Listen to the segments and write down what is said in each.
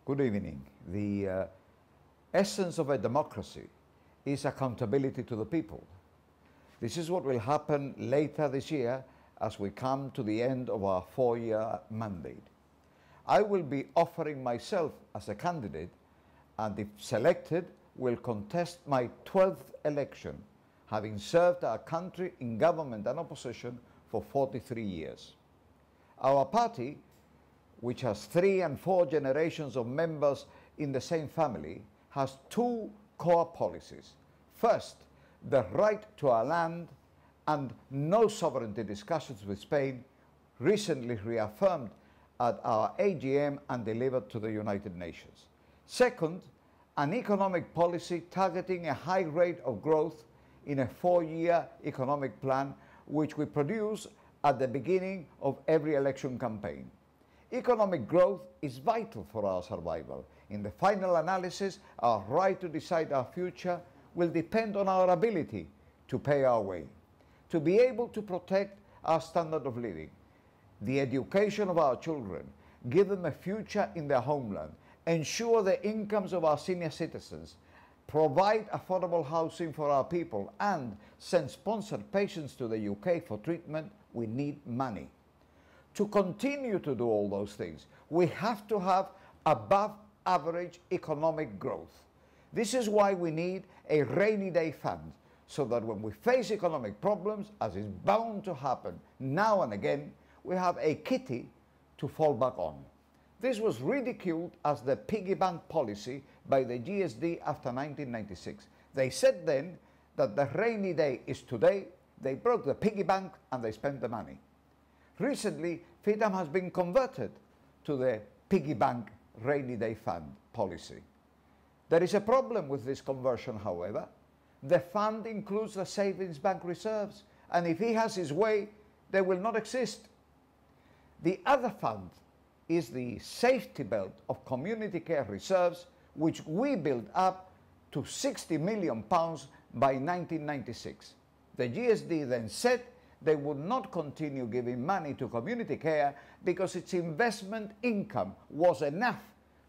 Good evening. The essence of a democracy is accountability to the people. This is what will happen later this year as we come to the end of our 4-year mandate. I will be offering myself as a candidate, and if selected, will contest my 12th election, having served our country in government and opposition for 43 years. Our party, which has 3 and 4 generations of members in the same family, has 2 core policies. First, the right to our land and no sovereignty discussions with Spain, recently reaffirmed at our AGM and delivered to the United Nations. Second, an economic policy targeting a high rate of growth in a 4-year economic plan, which we produce at the beginning of every election campaign. Economic growth is vital for our survival. In the final analysis, our right to decide our future will depend on our ability to pay our way, to be able to protect our standard of living, the education of our children, give them a future in their homeland, ensure the incomes of our senior citizens, provide affordable housing for our people, and send sponsored patients to the UK for treatment. We need money. To continue to do all those things, we have to have above average economic growth. This is why we need a rainy day fund, so that when we face economic problems, as is bound to happen now and again, we have a kitty to fall back on. This was ridiculed as the piggy bank policy by the GSD after 1996. They said then that the rainy day is today. They broke the piggy bank and they spent the money. Recently, FITAM has been converted to the piggy bank rainy day fund policy. There is a problem with this conversion, however. The fund includes the savings bank reserves, and if he has his way, they will not exist. The other fund is the safety belt of community care reserves, which we built up to £60 million by 1996. The GSD then said they would not continue giving money to community care because its investment income was enough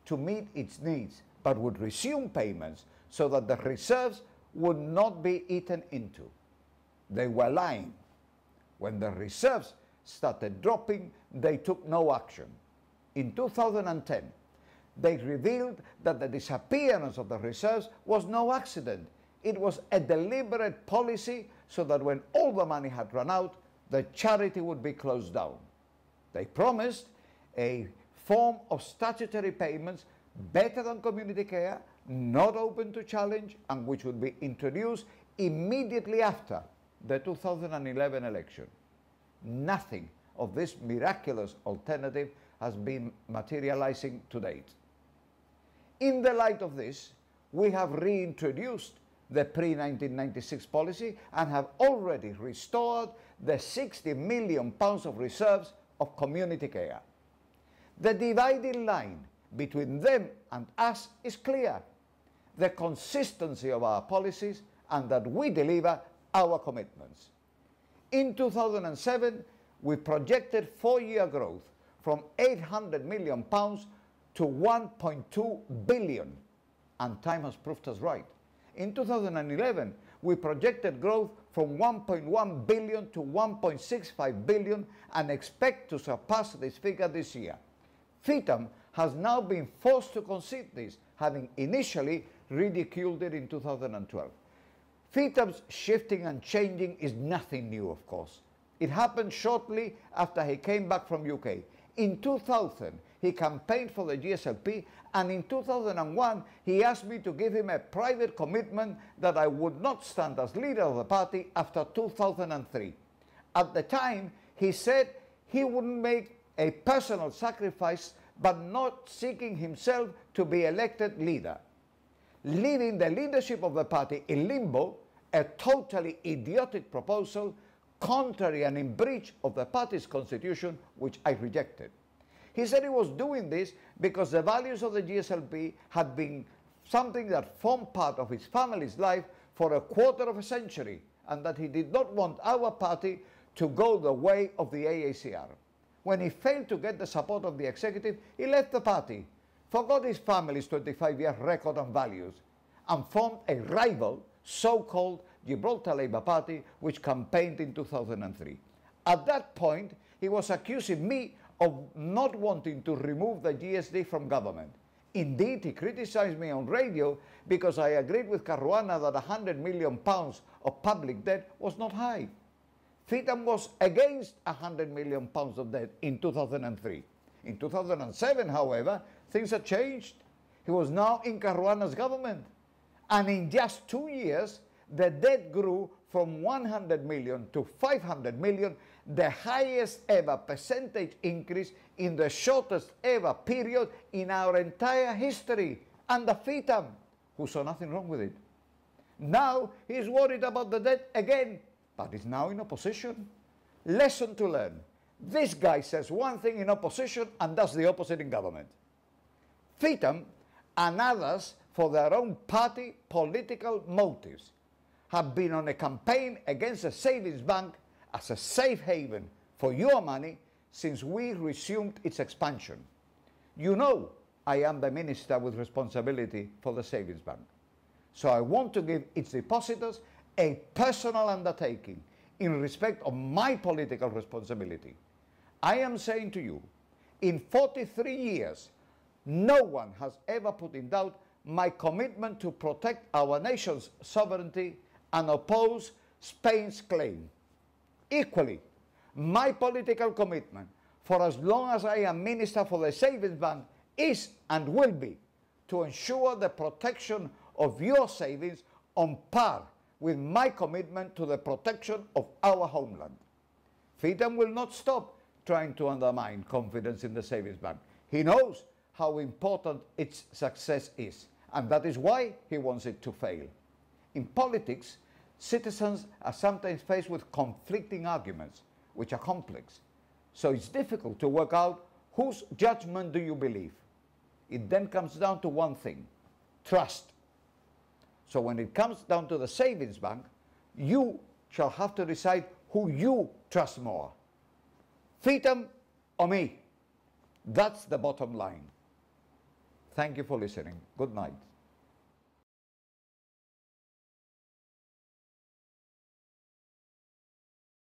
to meet its needs, but would resume payments so that the reserves would not be eaten into. They were lying. When the reserves started dropping, they took no action. In 2010, they revealed that the disappearance of the reserves was no accident. It was a deliberate policy so that when all the money had run out, the charity would be closed down. They promised a form of statutory payments better than community care, not open to challenge, and which would be introduced immediately after the 2011 election. Nothing of this miraculous alternative has been materializing to date. In the light of this, we have reintroduced the pre-1996 policy and have already restored the £60 million of reserves of community care. The dividing line between them and us is clear: the consistency of our policies and that we deliver our commitments. In 2007, we projected 4-year growth from £800 million to £1.2 billion, and time has proved us right. In 2011, we projected growth from £1.1 billion to £1.65 billion and expect to surpass this figure this year. FITAM has now been forced to concede this, having initially ridiculed it in 2012. FITAM's shifting and changing is nothing new, of course. It happened shortly after he came back from UK. In 2000, he campaigned for the GSLP, and in 2001, he asked me to give him a private commitment that I would not stand as leader of the party after 2003. At the time, he said he wouldn't make a personal sacrifice, but not seeking himself to be elected leader, leaving the leadership of the party in limbo, a totally idiotic proposal, contrary and in breach of the party's constitution, which I rejected. He said he was doing this because the values of the GSLP had been something that formed part of his family's life for a quarter of a century, and that he did not want our party to go the way of the AACR. When he failed to get the support of the executive, he left the party forgot his family's 25-year record and values, and formed a rival, so-called Gibraltar Labour Party, which campaigned in 2003. At that point, he was accusing me of not wanting to remove the GSD from government. Indeed, he criticised me on radio because I agreed with Caruana that £100 million of public debt was not high. FITAM was against £100 million of debt in 2003. In 2007, however, things had changed. He was now in Caruana's government. And in just 2 years, the debt grew from 100 million to 500 million, the highest ever percentage increase in the shortest ever period in our entire history, under FITAM, who saw nothing wrong with it. Now he's worried about the debt again, but he's now in opposition. Lesson to learn. This guy says one thing in opposition and does the opposite in government. FITAM and others, for their own party political motives, have been on a campaign against the savings bank as a safe haven for your money since we resumed its expansion. You know I am the minister with responsibility for the savings bank. So I want to give its depositors a personal undertaking in respect of my political responsibility. I am saying to you, in 43 years, no one has ever put in doubt my commitment to protect our nation's sovereignty and oppose Spain's claim. Equally, my political commitment for as long as I am Minister for the Savings Bank is and will be to ensure the protection of your savings on par with my commitment to the protection of our homeland. FITAM will not stop trying to undermine confidence in the savings bank. He knows how important its success is, and that is why he wants it to fail. In politics, citizens are sometimes faced with conflicting arguments, which are complex. So it's difficult to work out whose judgment do you believe. It then comes down to one thing: trust. So when it comes down to the savings bank, you shall have to decide who you trust more. FITAM or me? That's the bottom line. Thank you for listening. Good night.